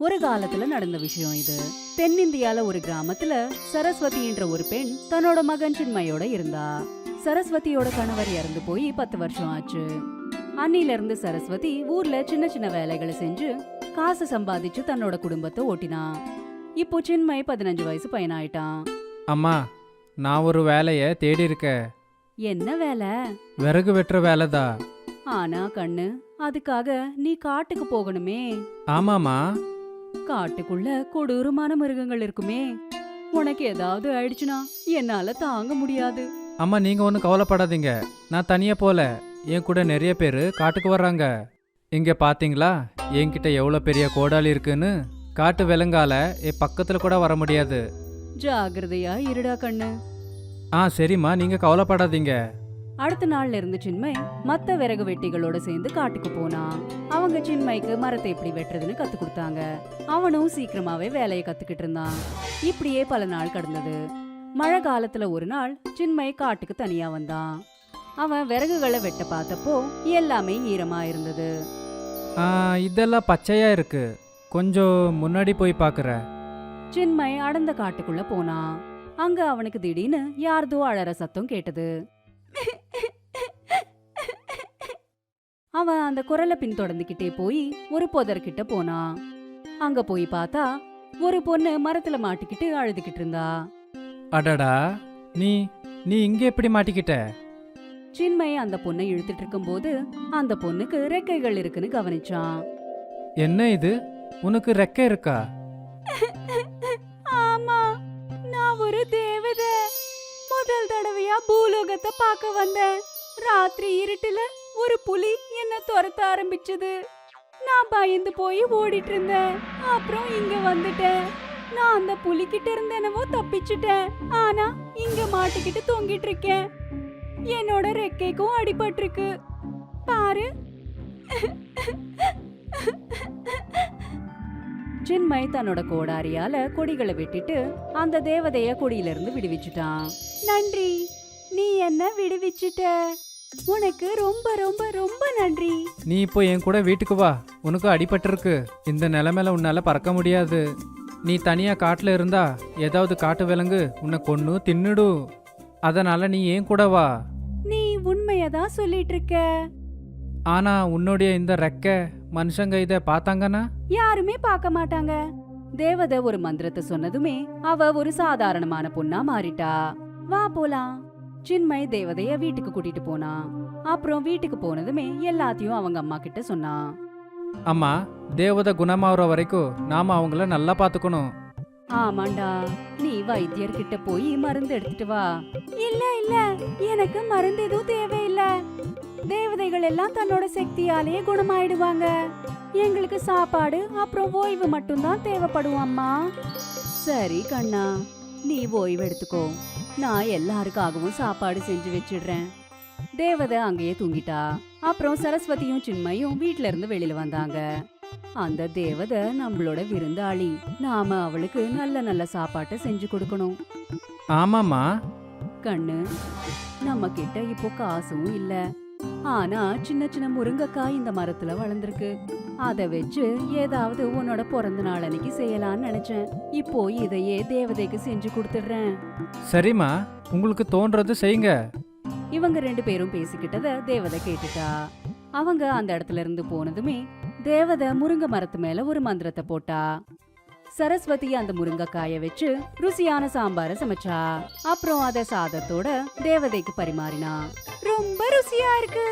ஒரு காலத்துல நடந்த விஷயம் இது. தென்னிந்தியால ஒரு கிராமத்துல சரஸ்வதி என்ற ஒரு பெண் தன்னோட மகன் சின்மயோட இருந்தா. சரஸ்வதியோட கணவர் இறந்து போய் 10 வருஷம் ஆச்சு. அன்னில இருந்து சரஸ்வதி ஊர்ல சின்ன சின்ன வேலைகளை செஞ்சு காசு சம்பாதிச்சு தன்னோட குடும்பத்தை ஓட்டினா. இப்போ சின்மய் 15 வயசு பையனாயிட்டான். அம்மா, நான் ஒரு வேலையை தேடி இருக்கேன். என்ன வேலை? விறகு வெட்டுற வேலைதான். ஆனா கண்ணு, அதுக்காக நீ காட்டுக்கு போகணுமே. ஆமாம்மா. காட்டுக்குள்ள கொடூரமான மிருகங்கள் இருக்குமே. உனக்கு ஏதாவது ஆயிடுச்சுனா என்னால தாங்க முடியாது. அம்மா, நீங்க ஒன்றும் கவலைப்படாதீங்க. நான் தனியா போல, என் கூட நிறைய பேர் காட்டுக்கு வர்றாங்க. இங்க பாத்தீங்களா என்கிட்ட எவ்வளோ பெரிய கோடாலி இருக்குன்னு. காட்டு விலங்கால என் பக்கத்துல கூட வர முடியாது. ஜாகிரதையா இருடா கண்ணு. சரிம்மா, நீங்க கவலைப்படாதீங்க. அடுத்த நாள்ல இருந்து சின்மய் மத்த விறகு வெட்டிகளோட சேர்ந்து காட்டுக்கு போனான். அவங்க சின்மய்க்கு மரத்தை எப்படி வெட்டுறதுன்னு கத்து கொடுத்தாங்க. அவனும் சீக்கிரமாவே வேலையை கத்துக்கிட்டு இருந்தான். இப்படியே பல நாள் கடந்தது. மழை காலத்துல ஒரு நாள் சின்மய் காட்டுக்கு தனியா வந்தான். அவன் விறகுகளை வெட்ட பார்த்தப்போ எல்லாமே ஈரமா இருந்தது. இதெல்லாம் பச்சையா இருக்கு. கொஞ்சம் முன்னாடி போய் பாக்குறேன். சின்மய் அடர்ந்த காட்டுக்குள்ள போனான். அங்க அவனுக்கு திடீர்னு யார்தோ அழற சத்தம் கேட்டது. அவன் அந்த குரலை பின்தொடர்ந்துகிட்டே போய் ஒரு புதர்கிட்ட போனான். அங்க போய் பார்த்தா ஒரு பொண்ணு மரத்துல மாட்டிக்கிட்டு அழுதுகிட்டு இருந்தா. அடடா, நீ நீ இங்க எப்படி மாட்டிக்கிட்ட? சின்மய் அந்த பொண்ணை இழுத்துட்டு இருக்கும் போது அந்த பொண்ணுக்கு ரெக்கைகள் இருக்குன்னு கவனிச்சான். என்ன இது, உனக்கு ரெக்கை இருக்கா? ஆமா, நான் ஒரு தேவதை. முதல் தடவையா பூலோகத்தை பார்க்க வந்தேன். ராத்திரி இருட்டுல ஒரு புலி என்ன துரத்த ஆரம்பிச்சது. நான் பயந்து போய் ஓடிட்டு இருந்தேன். அப்புறம் இங்க வந்துட்டேன். நான் அந்த புலி கிட்ட இருந்து என்னவோ தப்பிச்சுட்டேன். ஆனா இங்க மாட்டிக்கிட்டு தொங்கிட்டு இருக்கேன். என்னோட ரெக்கைக்கும் அடிபட்டிருக்கு பாரு. சின்மய் தன்னோட கோடாரியால கொடிகளை வெட்டிட்டு அந்த தேவதைய கொடியில இருந்து விடுவிச்சுட்டான். நன்றி, நீ என்ன விடுவிச்சிட்ட. உனக்கு ரொம்ப ரொம்ப ரொம்ப நன்றி. நீ இப்போ என் கூட வீட்டுக்கு வா. உனக்கு அடிபட்டிருக்கு. இந்த நிலைமையில உன்னால பறக்க முடியாது. நீ தனியா காட்டுல இருந்தா ஏதாவது காட்டு விலங்கு உன்னை கொன்னு தின்னுடும். அதனால நீ ஏன் கூட வா. நீ உண்மையதான் சொல்லிட்டு இருக்க. ஆனா உன்னுடைய இந்த ரெக்கை மனுஷங்க இத பார்த்தாங்கன்னா? யாருமே பார்க்க மாட்டாங்க. தேவதை ஒரு மந்திரத்தை சொன்னதுமே அவ ஒரு சாதாரணமான பொண்ணா மாறிட்டா. வா போலாம். சின்மய் தேவதைய வீட்டுக்கு கூட்டிட்டு போனான். அப்புறம் வீட்டுக்கு போனதுமே எல்லாத்தையும் அவங்க அம்மா கிட்ட சொன்னான். அம்மா, தேவதை குணமாகற வரைக்கும் நாம அவங்கள நல்லா பாத்துக்கணும். ஆமாண்டா, நீ வைத்தியர்கிட்ட போய் மருந்து எடுத்துட்டு வா. இல்ல இல்ல, எனக்கு மருந்து எதுவும் தேவையில்ல. தேவதைகள் எல்லாம் தன்னோட சக்தியாலேயே குணமாயிடுவாங்க. எங்களுக்கு சாப்பாடு அப்புறம் ஓய்வு மட்டும்தான் தேவைப்படும் அம்மா. சரி கண்ணா, நீ ஓய்வு எடுத்துக்கோ. நான் எல்லாருக்காகவும் சாப்பாடு செஞ்சு வச்சிடுறேன். தேவதை அங்கேயே தூங்கிட்டா. அப்புறம் சரஸ்வதியும் சின்மயும் வீட்ல இருந்து வெளியில வந்தாங்க. அந்த தேவதை நம்மளோட விருந்தாளி. நாம அவளுக்கு நல்ல நல்ல சாப்பாட்டை செஞ்சு கொடுக்கணும். ஆமாமா கண்ணு, நம்ம கிட்ட இப்போ காசும் இல்ல. ஆனா சின்ன சின்ன முருங்கைக்காய் இந்த மரத்துல வளர்ந்துருக்கு. அத வச்சு ஏதாவது உன்னோட பிறந்த நாள் அன்னைக்கு செய்யலாம்னு நினைச்சேன். இப்போ இதையே தேவதைக்கு செஞ்சு கொடுத்துடுறேன். சரிம்மா, உங்களுக்கு தோன்றது செய்யுங்க. இவங்க 2 பேரும் பேசிக்கிட்டத தேவதை கேட்டுட்டா. அவங்க அந்த இடத்துல இருந்து போனதுமே தேவதை முருங்கை மரத்து மேல ஒரு மந்திரத்தை போட்டா. சரஸ்வதி அந்த முருங்கைக்காய வச்சு ருசியான சாம்பார சமைச்சா. அப்புறம் அத சாதத்தோட தேவதைக்கு பரிமாறினா. ரொம்ப ருசியா இருக்கு.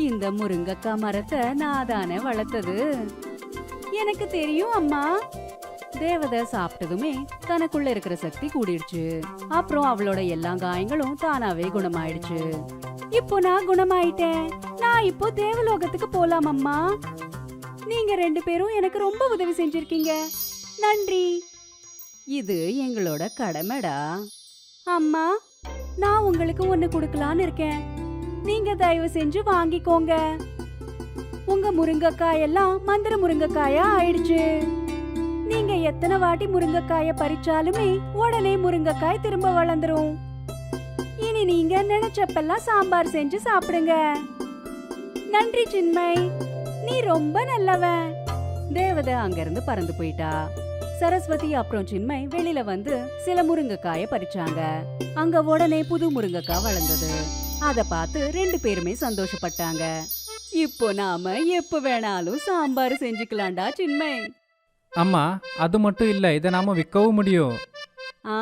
இந்த முருங்கைக்காய் மரத்தை நான் தானே வளர்த்தது. எனக்கு தெரியும் அம்மா. தேவதை சாப்பிட்டதுமே தனக்குள்ள இருக்கிற சக்தி கூடிடுச்சு. அப்புறம் அவளோட எல்லா காயங்களும் தானாவே குணமாயிடுச்சு. இப்போ நான் குணமாயிட்டேன். நான் இப்போ தேவலோகத்துக்கு போலாம் அம்மா. நீங்க 2 பேரும் எனக்கு ரொம்ப உதவி செஞ்சிருக்கீங்க. நன்றி. இது எங்களோட கடமைடா. அம்மா, நான் உங்களுக்கு ஒண்ணு கொடுக்கலான்னு இருக்கேன். நீங்க தயவு செஞ்சு வாங்கிக்கோங்க. உங்க முருங்கைக்காய் எல்லாம் மந்திர முருங்கைக்காயா ஆயிடுச்சு. நீங்க எத்தனை வாட்டி முருங்கைக்காய பறிச்சாலுமே உடனே முருங்கைக்காய் திரும்ப வளர்ந்துரும். இனி நீங்க நினைச்சப்பெல்லாம் சாம்பார் செஞ்சு சாப்பிடுங்க. நன்றி சின்மய், நீ ரொம்ப நல்லவன். தேவதை அங்கிருந்து பறந்து போயிட்டா. சரஸ்வதி அப்புறம் சின்மை வெளியில வந்து சில முருங்கைக்காய பறிச்சாங்க. அங்க உடனே புது முருங்கைக்காய் வளர்ந்தது. அத பார்த்து 2 பேருமே சந்தோஷப்பட்டாங்க. இப்போ நாம எப்ப வேணாலும் சாம்பார் செஞ்சுக்கலாம்டா சின்மை. அம்மா அது மட்டும் இல்லை, இதை நாம விற்கவும் முடியும். ஆ,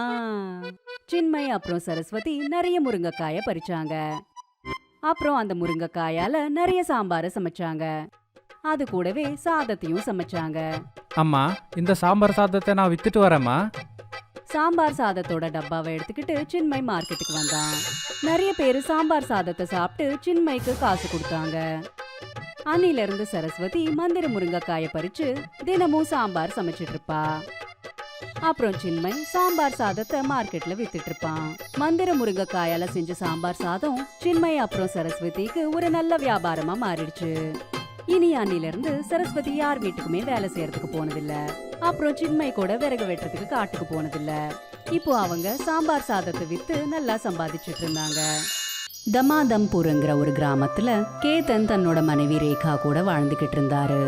சின்மை அப்புறம் சரஸ்வதி நிறைய முருங்கைக்காய பறிச்சாங்க. அப்புறம் அந்த முருங்கைக்காயால நிறைய சாம்பார சமைச்சாங்க. அது கூடவே சாதத்தையும் சமைச்சாங்க. அம்மா இந்த சாம்பார் சாதத்தை நான் வித்துட்டு வரேம்மா. சாம்பார் சாதத்தோட டப்பாவை எடுத்துக்கிட்டு சின்மை மார்க்கெட்டுக்கு வந்தான். நிறைய பேரு சாம்பார் சாதத்தை சாப்பிட்டு சின்மைக்கு காசு கொடுத்தாங்க. அன்னில இருந்து சரஸ்வதி மந்திர முருங்கைக்காய பறிச்சு தினமும் சாம்பார் சமைச்சிட்டு இருப்பா. அப்புறம் சின்மை சாம்பார் சாதத்தை மார்க்கெட்ல வித்துட்டு இருப்பான். மந்திர முருங்கைக்காயால செஞ்ச சாம்பார் சாதம் சின்மை அப்புறம் சரஸ்வதிக்கு ஒரு நல்ல வியாபாரமா மாறிடுச்சு. இனி அன்னில இருந்து சரஸ்வதி யார் வீட்டுக்குமே வேலை செய்யறதுக்கு போனதில்ல. அப்புறம் சின்மை கூட விறகு வெட்டுறதுக்கு காட்டுக்கு போனதில்ல. இப்போ அவங்க சாம்பார் சாதத்தை வித்து நல்லா சம்பாதிச்சிட்டு இருந்தாங்க. தமாதம்பூர்ங்கிற ஒரு கிராமத்துல கேதன் தன்னோட மனைவி ரேகா கூட வாழ்ந்துகிட்டு இருந்தாரு.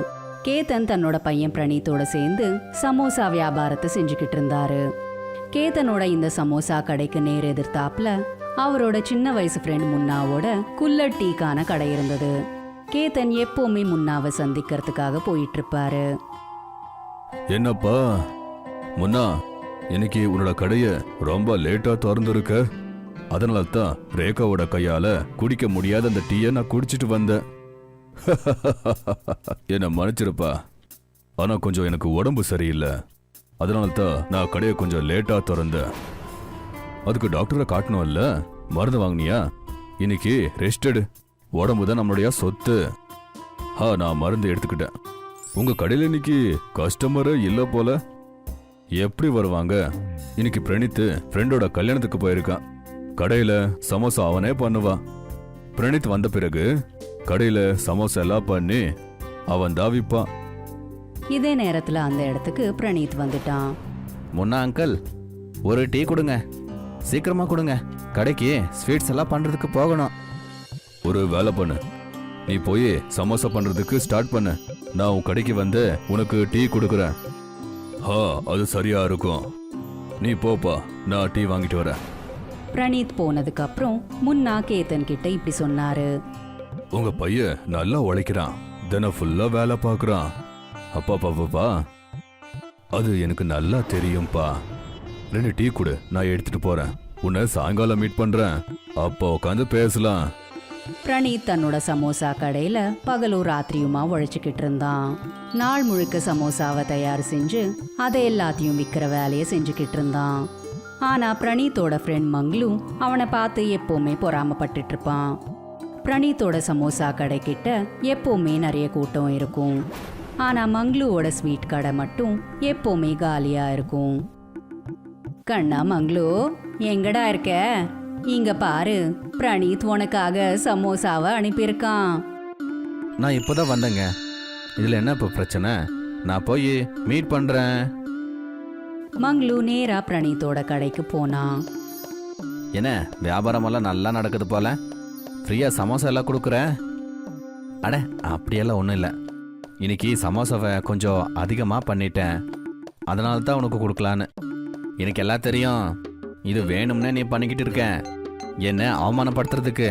கேதன் தன்னோட பையன் பிரணீத்தோட சேர்ந்து சமோசா வியாபாரத்தை செஞ்சுக்கிட்டு இருந்தாரு. கேதனோட இந்த சமோசா கடைக்கு நேர் எதிர்த்தாப்புல அவரோட சின்ன வயசு ஃப்ரெண்ட் முன்னாவோட குல்லட் டீக்கான கடை இருந்தது. கேதன் எப்பவுமே முன்னாவை சந்திக்கிறதுக்காக போயிட்டு இருப்பாரு. என்னப்பா முன்னா, இன்னைக்கு உன்னோட கடைய ரொம்ப லேட்டா திறந்துருக்க. அதனால தான் ரேகாவோட கையால குடிக்க முடியாத அந்த டீயை நான் குடிச்சிட்டு வந்தேன். என்ன மன்னிச்சிருப்பா, ஆனா கொஞ்சம் எனக்கு உடம்பு சரியில்லை. அதனால தான் நான் கடையை கொஞ்சம் லேட்டா திறந்தேன். அதுக்கு டாக்டரை காட்டணும்ல, மருந்து வாங்கினியா? இன்னைக்கு ரெஸ்ட் எடு, உடம்பு தான் நம்மளுடைய சொத்து. நான் மருந்து எடுத்துக்கிட்டேன். உங்க கடையில இன்னைக்கு கஸ்டமரே இல்ல போல. எப்படி வருவாங்க? இன்னைக்கு பிரணீத் ஃப்ரெண்டோட கல்யாணத்துக்கு போயிருக்கான். கடையில சமோசா அவனே பண்ணுவான். பிரணீத் வந்த பிறகு கடையில சமோசா எல்லாம் பண்ணி அவன் தாவிப்பான். இதே நேரத்துல அந்த இடத்துக்கு பிரணீத் வந்துட்டான். முன்னா அங்கிள், ஒரு டீ கொடுங்க, சீக்கிரமா கொடுங்க. கடைக்கு ஸ்வீட்ஸ் எல்லாம் பண்றதுக்கு போகணும். ஒரு வேலை பண்ணு, நீ போய் சமோசா பண்றதுக்கு ஸ்டார்ட் பண்ணு. நான் உன் கடைக்கு வந்து உனக்கு டீ கொடுக்குறேன். அது சரியா இருக்கும். நீ போப்பா, நான் டீ வாங்கிட்டு வரேன். பிரணீத் போனதுக்கு அப்புறம் முன்னா கேதன் கிட்ட இப்படி சொன்னாரு. உங்க பையன் நல்லா உழைக்கிறான், தினம் ஃபுல்லா வேலை பார்க்கறான். அப்பா பாப்பா, அது எனக்கு நல்லா தெரியும்பா. 2 டீ கொடு, நான் எடுத்துட்டு போறேன். உன்னை சாயங்காலம் மீட் பண்றேன், அப்போ உட்காந்து பேசலாம். பிரணீத் தன்னோட சமோசா கடையில பகலும் ராத்திரியுமா உழைச்சுக்கிட்டு இருந்தான். நாள் முழுக்க சமோசாவை தயார் செஞ்சு அதை எல்லாத்தையும் விற்கிற வேலையை செஞ்சுக்கிட்டு இருந்தான். ஆனா பிரணீத்தோட ஃப்ரெண்ட் மங்களு அவனை பார்த்து எப்பவுமே பொறாமப்பட்டுட்டு இருப்பான். பிரணீத்தோட சமோசா கடை கிட்ட எப்பவுமே நிறைய கூட்டம் இருக்கும். ஆனா மங்களுவோட ஸ்வீட் கடை மட்டும் எப்பவுமே காலியா இருக்கும். கண்ணா மங்களு, எங்கடா இருக்க? இங்க பாரு, பிரணீத் உனக்காக சமோசாவை அனுப்பியிருக்கான். நான் இப்போதான் வந்தேங்க. இதுல என்ன இப்போ பிரச்சனை? நான் போய் மீட் பண்றேன். மங்களு நேரா பிரணீத்தோட கடைக்கு போனான். என்ன வியாபாரமெல்லாம் நல்லா நடக்குது போல, ஃப்ரீயா சமோசா எல்லாம் கொடுக்குறேன். அட அப்படியெல்லாம் ஒன்றும் இல்லை, இன்னைக்கு சமோசாவை கொஞ்சம் அதிகமாக பண்ணிட்டேன், அதனால தான் உனக்கு கொடுக்கலான்னு. எனக்கு எல்லாம் தெரியும், இது வேணும்னே நீ பண்ணிக்கிட்டு இருக்க, என்ன அவமானப்படுத்துறதுக்கு.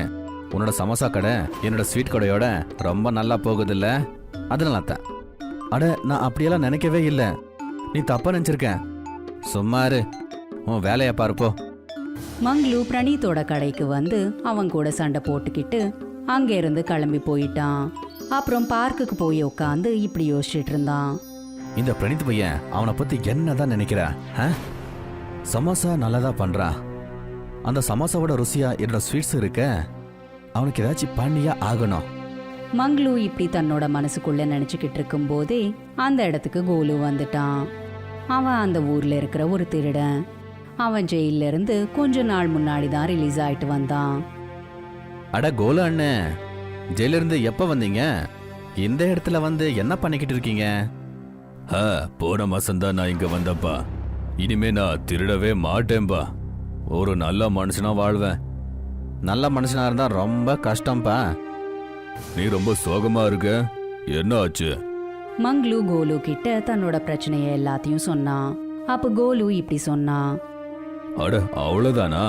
உன்னோட சமோசா கடை என்னோட ஸ்வீட் கடையோட ரொம்ப நல்லா போகுதில்ல, அதனால தான். அட நான் அப்படியெல்லாம் நினைக்கவே இல்லை, நீ தப்பா நினச்சிருக்க. சும்மா இரு, உன் வேலையை பாருப்போ. மங்களு பிரணீத்தோட கடைக்கு வந்து அவன் கூட சண்டை போட்டுக்கிட்டு அங்கிருந்து கிளம்பி போயிட்டான். அப்புறம் பார்க்குக்கு போய் உட்காந்து இப்படி யோசிச்சுட்டு இருந்தான். இந்த பிரணீத் பையன் அவனை பத்தி என்னதான் நினைக்கிறா? சமோசா நல்லதா பண்றான், அந்த சமோசாவோட ருசியா என்னோட ஸ்வீட்ஸ் இருக்க, அவனுக்கு ஏதாச்சும் பண்ணியா ஆகணும். மங்களு இப்படி தன்னோட மனசுக்குள்ள நினைச்சுக்கிட்டு இருக்கும் போதே அந்த இடத்துக்கு கோலு வந்துட்டான். அவன் அந்த ஊர்ல இருக்கிற ஒரு திருடன். அவன் ஜெயில இருந்து கொஞ்ச நாள் முன்னாடி தான் ரிலீஸ் ஆயிட்டு வந்தான். அட கோலு அண்ணன், ஜெயில இருந்து எப்ப வந்தீங்க? இந்த இடத்துல வந்து என்ன பண்ணிக்கிட்டு இருக்கீங்க? போன மாசம்தான் நான் இங்க வந்தப்பா. இனிமே நான் திருடவே மாட்டேன்பா, ஒரு நல்ல மனுஷனா வாழ்வேன். நல்ல மனுஷனா இருந்தா ரொம்ப கஷ்டம்ப்பா. நீ ரொம்ப சோகமா இருக்க, என்ன ஆச்சு? மங்களு கோலு கிட்ட தன்னோட பிரச்சனைய எல்லாத்தையும் சொன்னான். அப்ப கோலு இப்படி சொன்னான். அட அவ்வளவுதானா?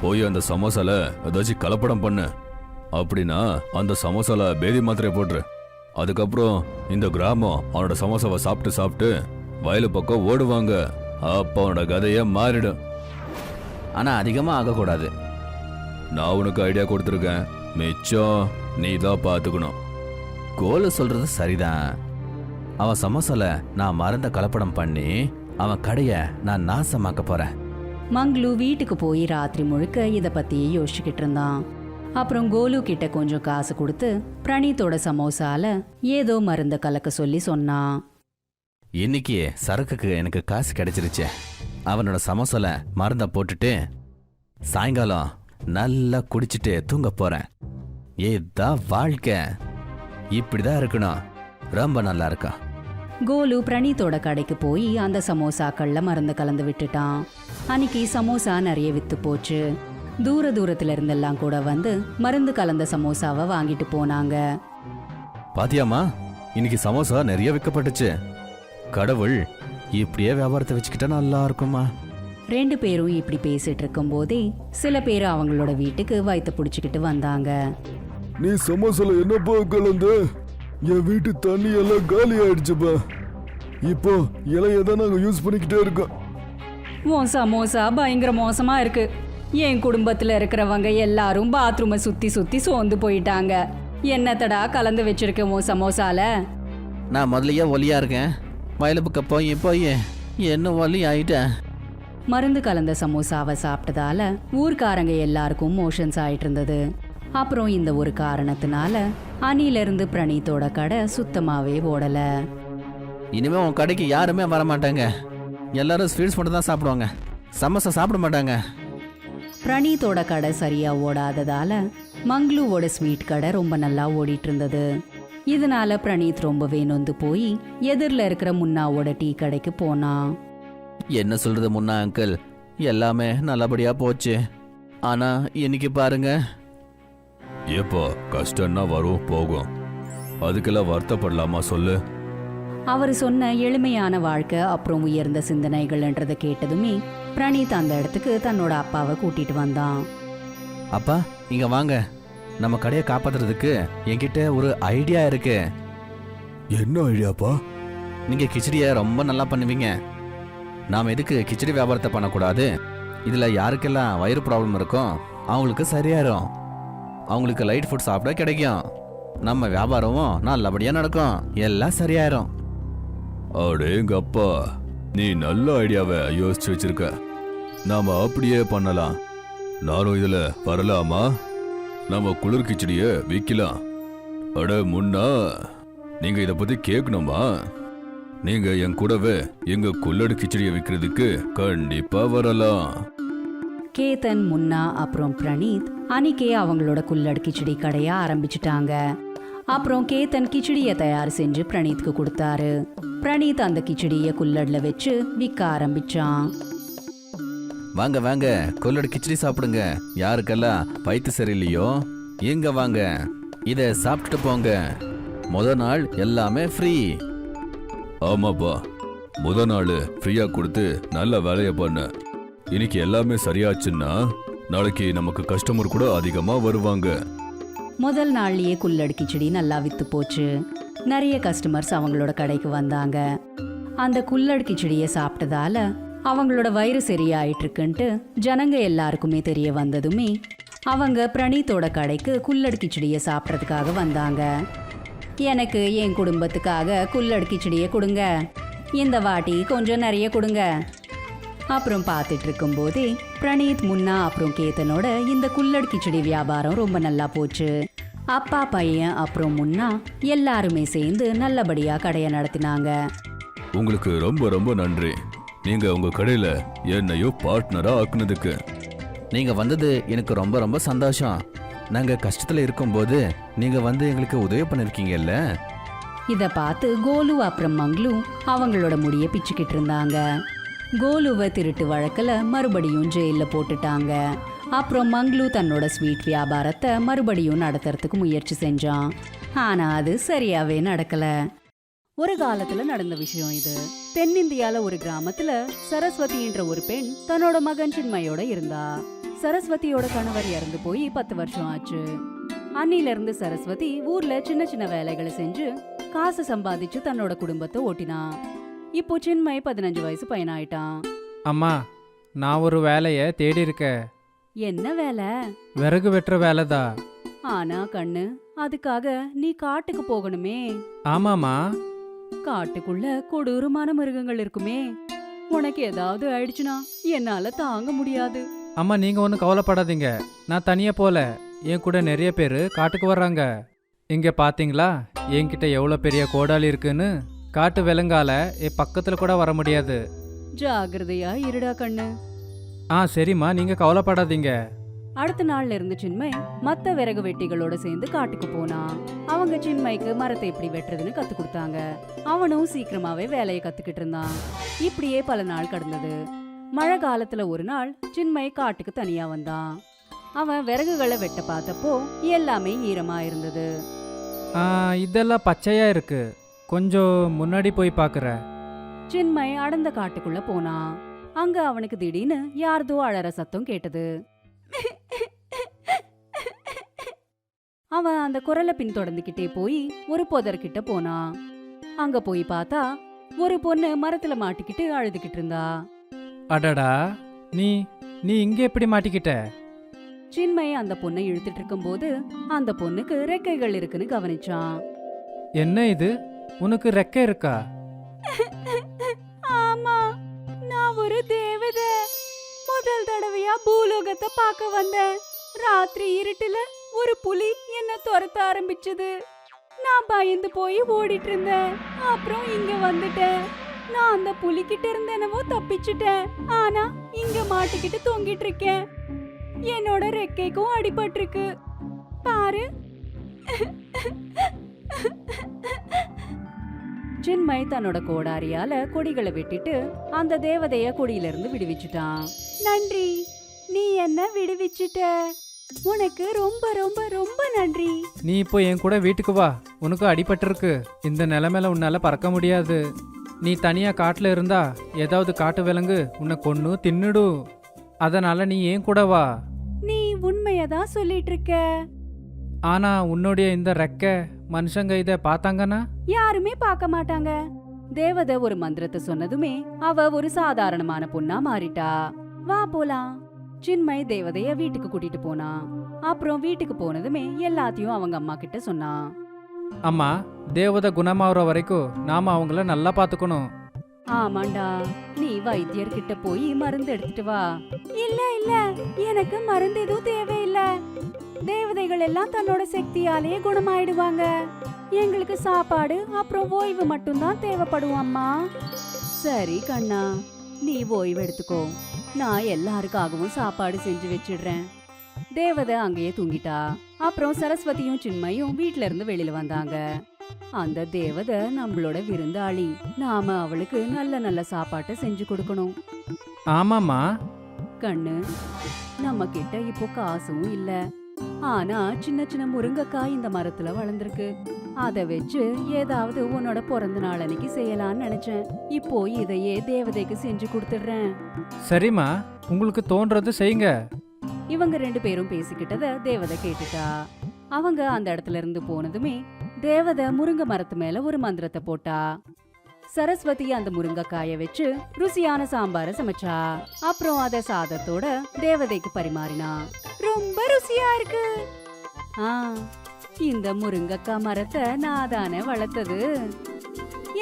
போய் அந்த சமோசால ஏதாச்சும் கலப்படம் பண்ணு. அப்படின்னா அந்த சமோசால பேதி மாத்திரை போட்டுரு. அதுக்கப்புறம் இந்த கிராமம் அவனோட சமோசாவை சாப்பிட்டு சாப்பிட்டு வயலு பக்கம் ஓடுவாங்க. அப்ப அவனோட கதையே மாறிடும். ஆனா அதிகமா ஆகக்கூடாது. நான் உனக்கு ஐடியா கொடுத்துருக்கேன், மிச்சம் நீ தான் பார்த்துக்கணும். கோலு சொல்றது சரிதான். அவன் சமோசால நான் மருந்த கலப்படம் பண்ணி அவன் கடைய நான் நாசமாக்க போறேன். மங்களு வீட்டுக்கு போய் ராத்திரி முழுக்க இத பத்தியே யோசிச்சுக்கிட்டு இருந்தான். அப்புறம் கோலு கிட்ட கொஞ்சம் காசு கொடுத்து பிரணீத்தோட சமோசால ஏதோ மருந்த கலக்க சொல்லி சொன்னான். இன்னைக்கு சரக்குக்கு எனக்கு காசு கிடைச்சிருச்சு. அவனோட சமோசால மருந்த போட்டுட்டு சாயங்காலம் நல்லா குடிச்சிட்டு தூங்க போறேன். இதுதான் வாழ்க்கை. இப்படிதான் இருக்கணும். ரொம்ப நல்லா இருக்கா. கோலு பிரணீத்தோட கடைக்கு போய் அந்த சமோசாக்கள்ல மருந்து கலந்து விட்டுட்டான். அன்னைக்கு சமோசா நிறைய வித்து போச்சு. தூரத்துல இருந்தெல்லாம் கூட வந்து மருந்து கலந்த சமோசாவை வாங்கிட்டு போனாங்க. பாத்தியாமா, இன்னைக்கு சமோசா நிறைய விற்கப்பட்டுச்சு. கடவுள் இப்படியே வியாபாரத்தை வச்சுக்கிட்டா நல்லா இருக்குமா. 2 பேரும் இப்படி பேசிட்டு இருக்கும் போதே சில பேர் அவங்களோட வீட்டுக்கு வயிற்று பிடிச்சிக்கிட்டு வந்தாங்க. நீ சமோசால என்னப்பா கலந்த? என் வீட்டு தண்ணி எல்லாம் காலி ஆயிடுச்சுப்பா. இப்போ இலையை தான் நாங்க யூஸ் பண்ணிக்கிட்டே இருக்கோம். உன் சமோசா பயங்கர மோசமா இருக்கு. என் குடும்பத்துல இருக்கிறவங்க எல்லாரும் பாத்ரூமை சுத்தி சோர்ந்து போயிட்டாங்க. என்னத்தடா கலந்து வச்சிருக்க உன் சமோசால? நான் முதலையே ஒலியா இருக்கேன். வயலுப்புக்க போய் என்ன ஒலி ஆயிட்டேன். மருந்து கலந்த சமோசாவை சாப்பிட்டதால ஊர்க்காரங்க எல்லாருக்கும் மோஷன்ஸ் ஆயிட்டு இருந்தது. அப்புறம் இந்த ஒரு காரணத்தினால அணிலிருந்து பிரணீத்தோட கடை சுத்தமாவே ஓடல. இனிமே உன் கடைக்கு யாருமே வர மாட்டாங்க. எல்லாரும் ஸ்வீட்ஸ் மட்டும் தான் சாப்பிடுவாங்க. சமோசா சாப்பிட மாட்டாங்க. பிரணீத்தோட கடை சரியா ஓடாததால மங்களுவோட ஸ்வீட் கடை ரொம்ப நல்லா ஓடிட்டு இருந்தது. இதனால பிரணீத் ரொம்பவே நொந்து போய் எதிரில் இருக்கிற முன்னாவோட டீ கடைக்கு போனான். என்ன சொல்றது முன்னா அங்கிள், எல்லாமே நல்லபடியா போச்சு. ஆனா இன்னைக்கு பாருங்க. ஏப்பா, கஷ்டம்னா வரும் போகும், அதுக்கெல்லாம் வருத்தப்படலாமா சொல்லு? அவர் சொன்ன எளிமையான வாழ்க்கை அப்புறம் உயர்ந்த சிந்தனைகள்ன்றதை கேட்டதுமே பிரணீத் அந்த இடத்துக்கு தன்னோட அப்பாவை கூட்டிட்டு வந்தான். அப்பா இங்க வாங்க. நம்ம கடையை காப்பாத்துறதுக்கு என்கிட்ட ஒரு ஐடியா இருக்கு. என்ன ஐடியாப்பா? நீங்க கிச்சடியை ரொம்ப நல்லா பண்ணுவீங்க. நாம எதுக்கு கிச்சடி வியாபாரத்தை பண்ணக்கூடாது? இதுல யாருக்கெல்லாம் வயிறு ப்ராப்ளம் இருக்கும் அவங்களுக்கு சரியாயிரும். அவங்களுக்கு லைட் ஃபுட் சாப்பிட கிடைக்கும். நம்ம வியாபாரமும் நல்லபடியா நடக்கும். எல்லாம் சரியாயிரும். அடேங்கப்பா, நீ நல்ல ஐடியாவை யோசிச்சு வச்சிருக்க. நாம அப்படியே பண்ணலாம். நானும் இதுல வரலாமா? நம்ம குளிர் கிச்சடிய விற்கலாம். அட முன்னா, நீங்க இத பத்தி கேட்கணுமா? நீங்க என் கூடவே எங்க குள்ளடு கிச்சடியை விற்கிறதுக்கு கண்டிப்பா வரலாம். கேதன், முன்னா அப்புறம் பிரணீத் அன்னைக்கே அவங்களோட குள்ளடு கிச்சடி கடையை ஆரம்பிச்சுட்டாங்க. அப்புறம் கேதன் கிச்சடியை தயார் செஞ்சு பிரணீத்க்கு கொடுத்தாரு. பிரணீத் அந்த கிச்சடியை குள்ளடுல வச்சு விற்க ஆரம்பிச்சான். வாங்க வாங்க, கொள்ளடு கிச்சடி சாப்பிடுங்க. யாருக்கெல்லாம் வயிற்று சரியில்லையோ எங்க வாங்க, இத சாப்பிட்டுட்டு போங்க. முத நாள் எல்லாமே ஃப்ரீ. ஆமாப்பா, முத நாள் ஃப்ரீயா கொடுத்து நல்ல வேலையை பண்ண. இன்னைக்கு எல்லாமே சரியாச்சுன்னா நாளைக்கு நமக்கு கஸ்டமர் கூட அதிகமா வருவாங்க. முதல் நாள்லயே குள்ளடு கிச்சடி நல்லா வித்து போச்சு. நிறைய கஸ்டமர்ஸ் அவங்களோட கடைக்கு வந்தாங்க. அந்த குள்ளடு கிச்சடியை சாப்பிட்டதால அவங்களோட வயிறு சரியாயிட்டு இருக்குன்ட்டு ஜனங்க எல்லாருக்குமே தெரிய வந்ததுமே அவங்க பிரணீத்தோட கடைக்கு குள்ளடு கிச்சடியை சாப்பிட்றதுக்காக வந்தாங்க. எனக்கு என் குடும்பத்துக்காக குள்ளடு கிச்சடியை கொடுங்க, இந்த வாட்டி கொஞ்சம் நிறைய கொடுங்க. அப்புறம் பார்த்துட்டு இருக்கும்போதே பிரணீத், முன்னா அப்புறம் கேதனோட இந்த குள்ளடு கிச்சடி வியாபாரம் ரொம்ப நல்லா போச்சு. அப்பா, பையன் அப்புறம் முன்னா எல்லாருமே சேர்ந்து நல்லபடியா கடையை நடத்தினாங்க. உங்களுக்கு ரொம்ப ரொம்ப நன்றி. நீங்க உங்க கடையில என்னையும் பார்ட்னரா ஆக்குனதுக்கு. நீங்க வந்தது எனக்கு ரொம்ப ரொம்ப சந்தோஷம். நாங்க கஷ்டத்துல இருக்கும்போது நீங்க வந்து எங்களுக்கு உதவி பண்ணிருக்கீங்கல்ல. இத பார்த்து கோலு அப்புறம் மங்களு அவங்களோட முடிய பிச்சுக்கிட்டு இருந்தாங்க. கோலுவை திருட்டு வழக்குல மறுபடியும் ஜெயில போட்டுட்டாங்க. அப்புறம் மங்களு தன்னோட ஸ்வீட் வியாபாரத்தை மறுபடியும் நடத்துறதுக்கு முயற்சி செஞ்சான். ஆனா அது சரியாவே நடக்கல. ஒரு காலத்துல நடந்த விஷயம் இது. தென்னிந்தியால ஒரு கிராமத்துல சரஸ்வதின்ற ஒரு பெண் தன்னோட மகன் சின்மையோட இருந்தா. சரஸ்வதியோட கணவர் இறந்து போய் 10 வருஷம் ஆச்சு. அன்னில இருந்து சரஸ்வதி ஊர்ல சின்ன சின்ன வேலைகளை செஞ்சு காசு சம்பாதிச்சு தன்னோட குடும்பத்தை ஓட்டினா. இப்போ சின்மய் 15 வயசு பையனாயிட்டான். அம்மா, நான் ஒரு வேலையை தேடி இருக்கேன். என்ன வேலை? விறகு வெட்டுற வேலைதான். ஆனா கண்ணு, அதுக்காக நீ காட்டுக்கு போகணுமே. ஆமாம்மா. காட்டுக்குள்ள கொடூரமான மிருகங்கள் இருக்குமே. உனக்கு ஏதாவது ஆயிடுச்சுனா என்னால தாங்க முடியாது. அம்மா, நீங்க ஒன்றும் கவலைப்படாதீங்க. நான் தனியா போல, என் கூட நிறைய பேர் காட்டுக்கு வர்றாங்க. இங்க பாத்தீங்களா என்கிட்ட எவ்வளோ பெரிய கோடாலி இருக்குன்னு. காட்டு விலங்கால என் பக்கத்துல கூட வர முடியாது. ஜாகிரதையா இருடா கண்ணு. சரிம்மா, நீங்க கவலைப்படாதீங்க. அடுத்த நாள்ல இருந்து சின்மய் மத்த விறகு வெட்டிகளோட சேர்ந்து காட்டுக்கு போனான். அவங்க சின்மைக்கு மரத்தை எப்படி வெட்டுறதுன்னு கத்து கொடுத்தாங்க. அவனும் சீக்கிரமாவே வேலையை கத்துக்கிட்டு இருந்தான். இப்படியே பல நாள் கடந்தது. மழை காலத்துல ஒரு நாள் சின்மய் காட்டுக்கு தனியா வந்தான். அவன் விறகுகளை வெட்ட பார்த்தப்போ எல்லாமே ஈரமா இருந்தது. இதெல்லாம் பச்சையா இருக்கு. கொஞ்சம் முன்னாடி போய் பார்க்கறேன். சின்மய் அடர்ந்த காட்டுக்குள்ள போனான். அங்க அவனுக்கு திடீர்னு யார்தோ அழற சத்தம் கேட்டது. அவன் அந்த குரலை பின்தொடர்ந்துகிட்டே போய் ஒரு புதர்கிட்ட போனான். அங்க போய் பார்த்தா ஒரு பொண்ணு மரத்துல மாட்டிக்கிட்டு அழுதுகிட்டு இருந்தா. அடடா, நீ நீ இங்க எப்படி மாட்டிக்கிட்ட? சின்மய் அந்த பொண்ணை இழுத்துட்டு இருக்கும்போது அந்த பொண்ணுக்கு ரெக்கைகள் இருக்குன்னு கவனிச்சான். என்ன இது, உனக்கு ரெக்கை இருக்கா? ஆமா, நான் ஒரு தேவதை. முதல் தடவையா பூலோகத்தை பார்க்க வந்தேன். ராத்திரி இருட்டுல ஒரு புலி என்ன துரத்த ஆரம்பிச்சது. நான் பயந்து போய் ஓடிட்டு இருந்தேன். அப்புறம் இங்க வந்துட்டேன். நான் அந்த புலிகிட்ட இருந்து என்னவோ தப்பிச்சிட்டேன். ஆனா இங்க மாட்டிக்கிட்டு தொங்கிட்டு இருக்கேன். என்னோட ரெக்கைக்கும் அடிபட்டிருக்கு பாரு. சின்மய் தன்னோட கோடாரியால கொடிகளை வெட்டிட்டு அந்த தேவதைய கொடியில இருந்து விடுவிச்சுட்டான். நன்றி, நீ என்ன விடுவிச்சிட்ட. உனக்கு ரொம்ப ரொம்ப ரொம்ப நன்றி. நீ இப்போ என் கூட வீட்டுக்கு வா. உனக்கு அடிபட்டிருக்கு. இந்த நிலைமையில உன்னால பறக்க முடியாது. நீ தனியா காட்டுல இருந்தா ஏதாவது காட்டு விலங்கு உன்னை கொன்னு தின்னுடும். அதனால நீ ஏன் கூட வா. நீ உண்மையதான் சொல்லிட்டு இருக்க. ஆனா உன்னுடைய இந்த ரெக்கை மனுஷங்க இத பார்த்தாங்கன்னா? யாருமே பார்க்க மாட்டாங்க. தேவதை ஒரு மந்திரத்தை சொன்னதுமே அவ ஒரு சாதாரணமான பொண்ணா மாறிட்டா. வா போலாம். சின்மய் தேவதைய வீட்டுக்கு கூட்டிட்டு போனான். அப்புறம் வீட்டுக்கு போனதுமே எல்லாத்தையும் அவங்க அம்மா கிட்ட சொன்னான். அம்மா, தேவதை குணமாகற வரைக்கும் நாம அவங்கள நல்லா பாத்துக்கணும். ஆமாண்டா, நீ வைத்தியர்கிட்ட போய் மருந்து எடுத்துட்டு வா. இல்ல இல்ல, எனக்கு மருந்து எதுவும் தேவையில்ல. தேவதைகள் எல்லாம் தன்னோட சக்தியாலேயே குணமாயிடுவாங்க. எங்களுக்கு சாப்பாடு அப்புறம் ஓய்வு மட்டும்தான் தேவைப்படும் அம்மா. சரி கண்ணா, நீ ஓய்வு எடுத்துக்கோ. நான் எல்லாருக்காகவும் சாப்பாடு செஞ்சு வச்சிடுறேன். தேவதை அங்கேயே தூங்கிட்டா. அப்புறம் சரஸ்வதியும் சின்மையும் வீட்ல இருந்து வெளியில வந்தாங்க. அந்த தேவதை நம்மளோட விருந்தாளி. நாம அவளுக்கு நல்ல நல்ல சாப்பாட்டை செஞ்சு கொடுக்கணும். ஆமாம்மா. கண்ணு, நம்ம கிட்ட இப்போ காசும் இல்ல. ஆனா சின்ன சின்ன முருங்கைக்காய் இந்த மரத்துல வளர்ந்துருக்கு. அத வச்சு ஏதாவது உன்னோட பிறந்த நாள் அன்னைக்கு செய்யலாம்னு நினைச்சேன். இப்போ இதையே தேவதைக்கு செஞ்சு கொடுத்துடுறேன். சரிம்மா, உங்களுக்கு தோன்றது செய்யுங்க. இவங்க 2 பேரும் பேசிக்கிட்டத தேவதை கேட்டுட்டா. அவங்க அந்த இடத்துல இருந்து போனதுமே தேவதை முருங்கை மரத்து மேல ஒரு மந்திரத்தை போட்டா. சரஸ்வதி அந்த முருங்கைக்காய வச்சு ருசியான சாம்பார சமைச்சா. அப்புறம் அத சாதத்தோட தேவதைக்கு பரிமாறினா. ரொம்ப ருசியா இருக்கு. இந்த முருங்கைக்காய் மரத்தை நான் தானே வளர்த்தது.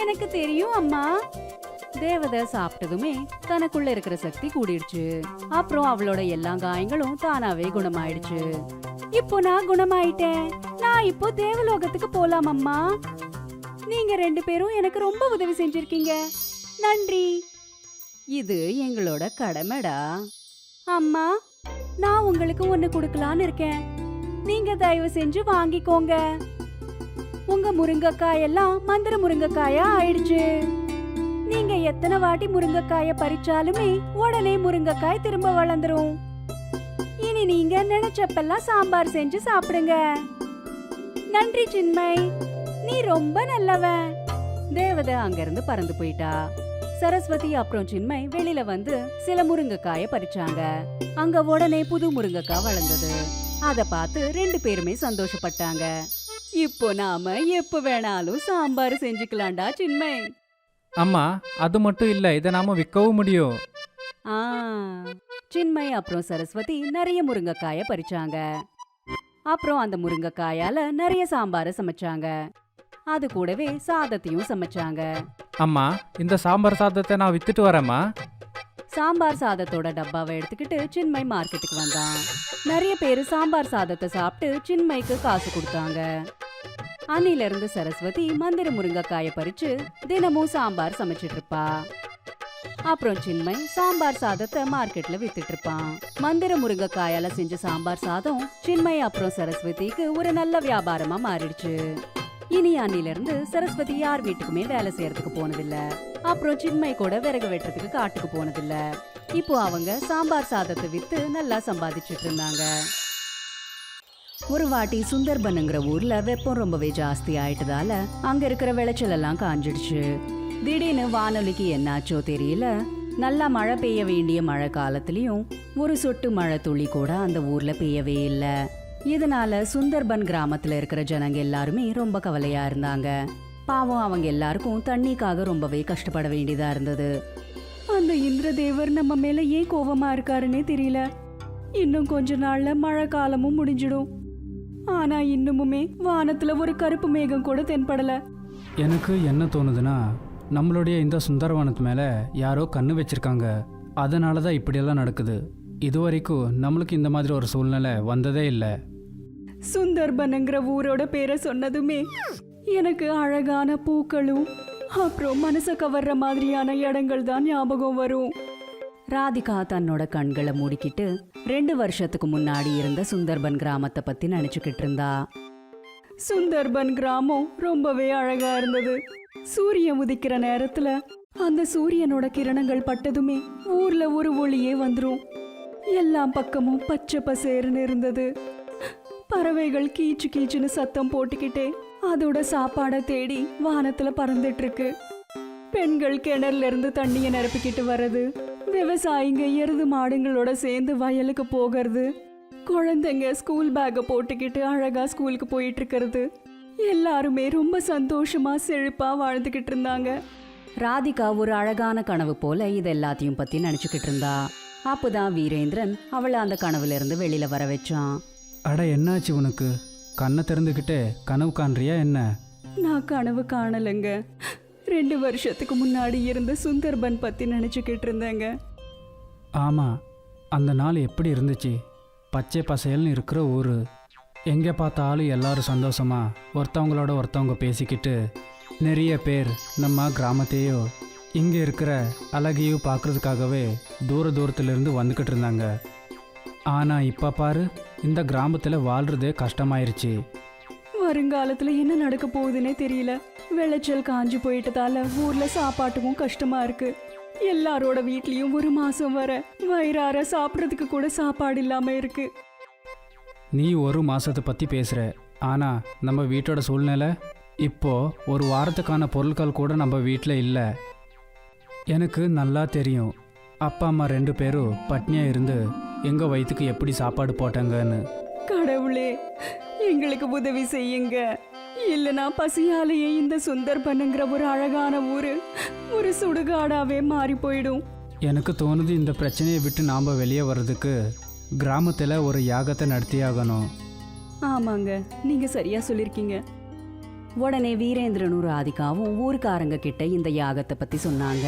எனக்கு தெரியும் அம்மா. தேவதை சாப்பிட்டதுமே தனக்குள்ள இருக்கிற சக்தி கூடிடுச்சு. அப்புறம் அவளோட எல்லா காயங்களும் தானாவே குணமாயிடுச்சு. இப்போ நான் குணமாயிட்டேன். நான் இப்போ தேவலோகத்துக்கு போலாம் அம்மா. நீங்க 2 பேரும் எனக்கு ரொம்ப உதவி செஞ்சிருக்கீங்க. நன்றி. இது எங்களோட கடமைடா. அம்மா, நான் உங்களுக்கு ஒண்ணு கொடுக்கலான்னு இருக்கேன். நீங்க தயவு செஞ்சு வாங்கிக்கோங்க. உங்க முருங்கைக்காய் எல்லாம் மந்திர முருங்கைக்காயா ஆயிடுச்சு. நீங்க எத்தனை வாட்டி முருங்கைக்காய பறிச்சாலுமே உடனே முருங்கைக்காய் திரும்ப வளர்ந்துரும். இனி நீங்க நினைச்சப்பெல்லாம் சாம்பார் செஞ்சு சாப்பிடுங்க. நன்றி சின்மய், நீ ரொம்ப நல்லவன். தேவதை அங்கிருந்து பறந்து போயிட்டா. சரஸ்வதி அப்புறம் சின்மை வெளியில வந்து சில முருங்கைக்காய பறிச்சாங்க. அங்க உடனே புது முருங்கைக்காய் வளர்ந்தது. அத பார்த்து 2 பேருமே சந்தோஷப்பட்டாங்க. இப்போ நாம எப்ப வேணாலும் சாம்பார் செஞ்சுக்கலாம்டா சின்மை. அம்மா அது மட்டும் இல்லை, இதை நாம விற்கவும் முடியும். ஆ, சின்மை அப்புறம் சரஸ்வதி நிறைய முருங்கைக்காய பறிச்சாங்க. அப்புறம் அந்த முருங்கைக்காயால நிறைய சாம்பார சமைச்சாங்க. அது கூடவே சாதத்தையும் சமைச்சாங்க. அம்மா இந்த சாம்பார் சாதத்தை நான் வித்துட்டு வரேம்மா. சாம்பார் சாதத்தோட டப்பாவை எடுத்துக்கிட்டு சின்மை மார்க்கெட்டுக்கு வந்தான். நிறைய பேரு சாம்பார் சாதத்தை சாப்பிட்டு சின்மைக்கு காசு கொடுத்தாங்க. அன்னில இருந்து சரஸ்வதி மந்திர முருங்கைக்காய பறிச்சு தினமும் சாம்பார் சமைச்சிட்டு இருப்பா. அப்புறம் சின்மை சாம்பார் சாதத்தை மார்க்கெட்ல வித்துட்டு இருப்பான். மந்திர முருங்கைக்காயால செஞ்ச சாம்பார் சாதம் சின்மை அப்புறம் சரஸ்வதிக்கு ஒரு நல்ல வியாபாரமா மாறிடுச்சு. இனி அன்னில இருந்து சரஸ்வதி யார் வீட்டுக்குமே வேலை செய்யறதுக்கு போனதில்ல. அப்புறம் சின்மை கூட விறகு வெட்டுறதுக்கு காட்டுக்கு போனதில்ல. இப்போ அவங்க சாம்பார் சாதத்தை வித்து நல்லா சம்பாதிச்சிட்டு இருந்தாங்க. ஒரு வாட்டி சுந்தர்பனுங்கிற ஊர்ல வெப்பம் ரொம்பவே ஜாஸ்தி ஆயிட்டதால அங்க இருக்கிற விளைச்சல் எல்லாம் காஞ்சிடுச்சு. திடீர்னு வானொலிக்கு என்னாச்சோ தெரியல, நல்லா மழை பெய்ய வேண்டிய மழை காலத்திலயும் ஒரு சொட்டு மழை துளி கூட அந்த ஊர்ல பெய்யவே இல்ல. இதனால சுந்தர்பன் கிராமத்துல இருக்கிற ஜனங்க எல்லாருமே ரொம்ப கவலையா இருந்தாங்க. பாவம் அவங்க எல்லாருக்கும் தண்ணிக்காக ரொம்பவே கஷ்டப்பட வேண்டியதா இருந்தது. அந்த இந்திரதேவர் நம்ம மேல ஏன் கோவமா இருக்காருன்னே தெரியல. இன்னும் கொஞ்ச நாள்ல மழை காலமும் முடிஞ்சிடும். ஆனா இன்னுமுமே வானத்துல ஒரு கருப்பு மேகம் கூட தென்படல. எனக்கு என்ன தோணுதுன்னா, நம்மளுடைய இந்த சுந்தரவனத்து மேலே யாரோ கண்ணு வச்சிருக்காங்க. அதனால தான் இப்படியெல்லாம் நடக்குது. இது வரைக்கும் நம்மளுக்கு இந்த மாதிரி ஒரு சூழ்நிலை வந்ததே இல்லை. சுந்தர்பனுங்கிற ஊரோட பேரை சொன்னதுமே எனக்கு அழகான பூக்களும் அப்புறம் மனசை கவர்ற மாதிரியான இடங்கள் தான் ஞாபகம் வரும். ராதிகா தன்னோட கண்களை மூடிக்கிட்டு 2 வருஷத்துக்கு முன்னாடி இருந்த சுந்தர்பன் கிராமத்தை பத்தி நினைச்சுக்கிட்டு இருந்தா. சுந்தர்பன் கிராமம் ரொம்பவே அழகா இருந்தது. சூரியன் உதிக்கிற நேரத்துல அந்த சூரியனோட கிரணங்கள் பட்டதுமே ஊர்ல ஒரு ஒளியே வந்துரும். எல்லா பக்கமும் பச்சை பசேர்னு இருந்தது. பறவைகள் கீச்சு கீச்சுன்னு சத்தம் போட்டுக்கிட்டே அதோட சாப்பாடை தேடி வானத்துல பறந்துட்டு இருக்கு. பெண்கள் கிணறுல இருந்து தண்ணிய நிரப்பிக்கிட்டு வர்றது, விவசாயிங்க எருது மாடுங்களோட சேர்ந்து வயலுக்கு போகிறது, குழந்தைங்க ஸ்கூல் பேக்கை போட்டுக்கிட்டு அழகா ஸ்கூலுக்கு போயிட்டு இருக்கிறது, எல்லாருமே ரொம்ப சந்தோஷமா செழிப்பா வாழ்ந்துகிட்டு இருந்தாங்க. ராதிகா ஒரு அழகான கனவு போல இது எல்லாத்தையும் பத்தி நினைச்சுக்கிட்டு இருந்தா. அப்போதான் வீரேந்திரன் அவளை அந்த கனவுல இருந்து வெளியில வர வச்சான். அட என்னாச்சு உனக்கு? கண்ணை திறந்துக்கிட்டே கனவு காண்றியா என்ன? நான் கனவு காணலைங்க. 2 வருஷத்துக்கு முன்னாடி இருந்த சுந்தர்பன் பத்தி நினைச்சுக்கிட்டு இருந்தேங்க. ஆமாம், அந்த நாள் எப்படி இருந்துச்சு? பச்சை பசேல்னு இருக்கிற ஊர். எங்கே பார்த்தாலும் எல்லாரும் சந்தோஷமா ஒருத்தவங்களோட ஒருத்தவங்க பேசிக்கிட்டு, நிறைய பேர் நம்ம கிராமத்தையோ இங்கே இருக்கிற அழகையும் பார்க்குறதுக்காகவே தூரத்துலேருந்து வந்துக்கிட்டு இருந்தாங்க. ஆனால் இப்போ பாரு, இந்த கிராமத்தில் வாழ்கிறதே கஷ்டமாயிருச்சு. வருங்காலத்துல என்ன நடக்க போகுதுன்னே தெரியல. விளைச்சல் காஞ்சு போயிட்டதால ஊர்ல சாப்பாட்டுக்கும் கஷ்டமா இருக்கு. எல்லாரோட வீட்லயும் 1 மாசம் வர வயிறார சாப்பிட்றதுக்கு கூட சாப்பாடு இல்லாம இருக்கு. நீ 1 மாதத்தை பற்றி பேசுகிற, ஆனால் நம்ம வீட்டோட சூழ்நிலை இப்போ 1 வாரத்துக்கான பொருட்கள் கூட நம்ம வீட்டில் இல்லை. எனக்கு நல்லா தெரியும், அப்பா அம்மா 2 பேரும் பட்னியாக இருந்து எங்கள் வயிற்றுக்கு எப்படி சாப்பாடு போட்டாங்கன்னு. கடவுளே, எங்களுக்கு உதவி செய்யுங்க. இல்லனா பசியாலேயே இந்த சுந்தர்பனுங்கிற ஒரு அழகான ஊரு ஒரு சுடுகாடாவே மாறி போயிடும். எனக்கு தோணுது, இந்த பிரச்சனையை விட்டு நாம் வெளியே வர்றதுக்கு கிராமத்தில் ஒரு யாகத்தை நடத்தியாகணும். ஆமாங்க, நீங்க சரியா சொல்லிருக்கீங்க. உடனே வீரேந்திரனும் ராதிகாவும் ஊர்க்காரங்க கிட்ட இந்த யாகத்தை பத்தி சொன்னாங்க.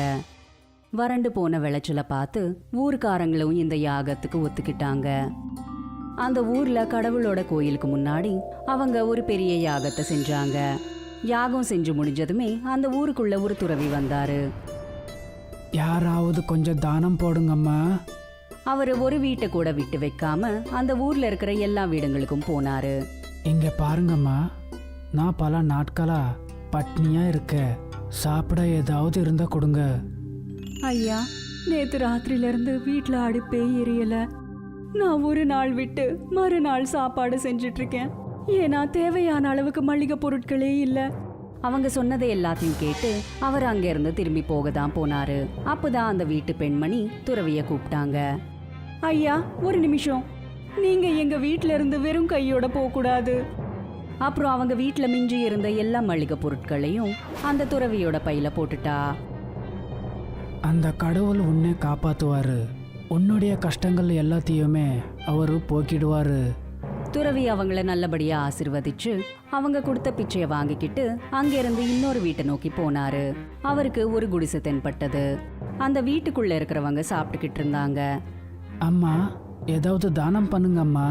வறண்டு போன விளைச்சலை பார்த்து ஊர்க்காரங்களும் இந்த யாகத்துக்கு ஒத்துக்கிட்டாங்க. அந்த ஊர்ல கடவுளோட கோயிலுக்கு முன்னாடி அவங்க ஒரு பெரிய யாகத்தை செஞ்சாங்க. யாகம் செஞ்சு முடிஞ்சதுமே அந்த ஊருக்குள்ள ஒரு துறவி வந்தாரு. யாராவது கொஞ்சம் தானம் போடுங்கம்மா. அவரு ஒரு வீட்டை கூட விட்டு வைக்காம அந்த ஊர்ல இருக்கிற எல்லா வீடுகளுக்கும் போனாரு. இங்க பாருங்கம்மா, நான் பல நாட்களா பட்னியா இருக்க, சாப்பிட ஏதாவது இருந்தா கொடுங்க. ஐயா, நேத்து ராத்திரில இருந்து வீட்டுல அடுப்பே எரியல. நான் ஒரு நாள் விட்டு மறுநாள் சாப்பாடு செஞ்சிட்டு இருக்கேன். ஏன்னா தேவையான அளவுக்கு மளிகை பொருட்களே இல்ல. அவங்க சொன்னதை எல்லாத்தையும் கேட்டு அவர் அங்கிருந்து திரும்பி போக தான் போனாரு. அப்பதான் அந்த வீட்டு பெண்மணி துறவிய கூப்பிட்டாங்க. ஐயா, ஒரு நிமிஷம், நீங்க எங்க வீட்ல இருந்து வெறும் கையோட போக கூடாது. அப்புறம் அவங்க வீட்ல மிஞ்சி இருந்த எல்லா மளிகை பொருட்களையும் அந்த துறவியோட பையில போட்டுட்டா. அந்த கடவுள் உன்னை காப்பாத்துவாரு. உன்னுடைய கஷ்டங்கள் எல்லாத்தையுமே அவரு போக்கிடுவாரு. துறவி அவங்கள நல்லபடியா ஆசிர்வதிச்சு அவங்க கொடுத்த பிச்சைய வாங்கிக்கிட்டு அங்கிருந்து இன்னொரு வீட்டை நோக்கி போனாரு. அவருக்கு ஒரு குடிசை தென்பட்டது. அந்த வீட்டுக்குள்ள இருக்கிறவங்க சாப்பிட்டுக்கிட்டு இருந்தாங்க. அம்மா, ஏதாவது தானம் பண்ணுங்க அம்மா.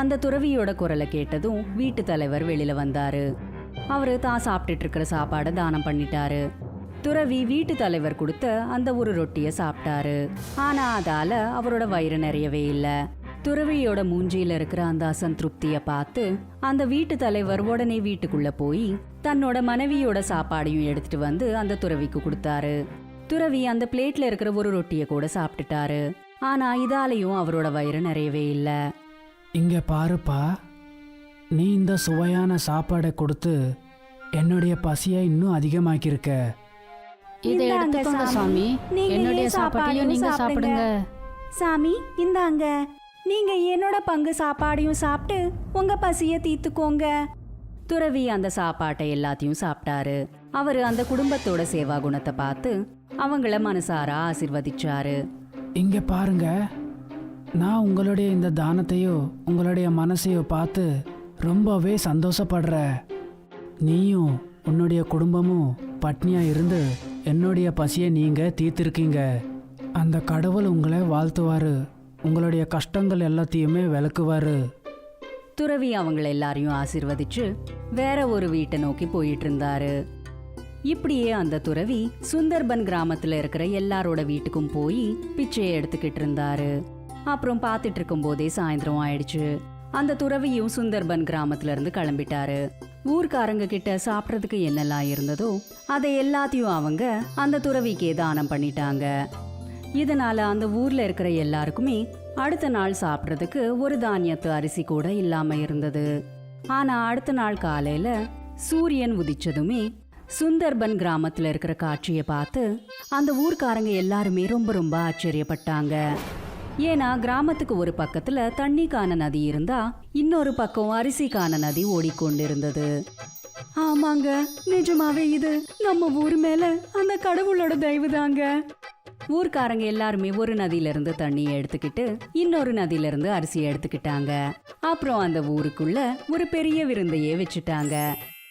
அந்த துறவியோட குரலை கேட்டதும் வீட்டு தலைவர் வெளியில வந்தாரு. அவரு தான் சாப்பிட்டுட்டு இருக்கிற சாப்பாடை தானம் பண்ணிட்டாரு. துறவி வீட்டு தலைவர் கொடுத்த அந்த ஒரு ரொட்டிய சாப்பிட்டாரு. ஆனா அதால அவரோட வயிறு நிறையவே இல்ல. துறவியோட மூஞ்சியில இருக்கிற அந்த அசந்திருப்திய பார்த்து அந்த வீட்டு தலைவர் உடனே வீட்டுக்குள்ள போய் தன்னோட மனைவியோட சாப்பாடையும் எடுத்துட்டு வந்து அந்த துறவிக்கு கொடுத்தாரு. துறவி அந்த பிளேட்ல இருக்கிற ஒரு ரொட்டிய கூட சாப்பிட்டுட்டாரு. ஆனா இதாலையும் அவரோட வயிறு நிறையவே இல்ல. இங்க பாருப்பா, நீ இந்த சுவையான சாப்பாடை கொடுத்து என்னுடைய பசியை இன்னும் அதிகமாக்கியிருக்க. இதை எடுத்துக்கோங்க சாமி. என்னுடைய சாப்பாட்டையும் நீங்க சாப்பிடுங்க. சாமி, இந்தாங்க, நீங்க என்னோட பங்கு சாப்பாடையும் சாப்பிட்டு உங்க பசிய தீர்த்துக்கோங்க. துறவி அந்த சாப்பாட்டை எல்லாத்தையும் சாப்பிட்டாரு. அவரு அந்த குடும்பத்தோட சேவா குணத்தை பார்த்து அவங்கள மனசார ஆசிர்வதிச்சாரு. இங்க பாருங்க, நான் உங்களுடைய இந்த தானத்தையோ உங்களுடைய மனசையோ பார்த்து ரொம்பவே சந்தோஷப்படுறேன். நீயும் உன்னுடைய குடும்பமும் பட்னியா இருந்து என்னுடைய பசியை நீங்க தீர்த்திருக்கீங்க. அந்த கடவுள் உங்களை வாழ்த்துவாரு. உங்களுடைய கஷ்டங்கள் எல்லாத்தையுமே விளக்குவாரு. துறவி அவங்கள எல்லாரையும் ஆசிர்வதிச்சு வேற ஒரு வீட்டை நோக்கி போயிட்டு இருந்தாரு. இப்படியே அந்த துறவி சுந்தர்பன் கிராமத்துல இருக்கிற எல்லாரோட வீட்டுக்கும் போய் பிச்சையை எடுத்துக்கிட்டு இருந்தாரு. அப்புறம் பார்த்துட்டு இருக்கும் போதே சாயந்தரம் ஆயிடுச்சு. அந்த துறவியும் சுந்தர்பன் கிராமத்துல இருந்து கிளம்பிட்டாரு. ஊர்க்காரங்க கிட்ட சாப்பிட்றதுக்கு என்னெல்லாம் இருந்ததோ அதை எல்லாத்தையும் அவங்க அந்த துறவிக்கே தானம் பண்ணிட்டாங்க. இதனால அந்த ஊர்ல இருக்கிற எல்லாருக்குமே அடுத்த நாள் சாப்பிட்றதுக்கு ஒரு தானியத்து அரிசி கூட இல்லாம இருந்தது. ஆனா அடுத்த நாள் காலையில சூரியன் உதிச்சதுமே சுந்தர்பன் கிராமத்துல இருக்கிற காட்சியை பார்த்து அந்த ஊர்க்காரங்க எல்லாருமே ரொம்ப ரொம்ப ஆச்சரியப்பட்டாங்க. ஏன்னா கிராமத்துக்கு ஒரு பக்கத்துல தண்ணிக்கான நதி இருந்தா இன்னொரு பக்கம் அரிசிக்கான நதி ஓடிக்கொண்டிருந்தது. ஆமாங்க, நிஜமாவே இது நம்ம ஊர் மேல அந்த கடவுளோட தயவு தாங்க. ஊர்க்காரங்க எல்லாருமே ஒரு நதியில இருந்து தண்ணியை எடுத்துக்கிட்டு இன்னொரு நதியில இருந்து அரிசியை எடுத்துக்கிட்டாங்க. அப்புறம் அந்த ஊருக்குள்ள ஒரு பெரிய விருந்தையே வச்சுட்டாங்க.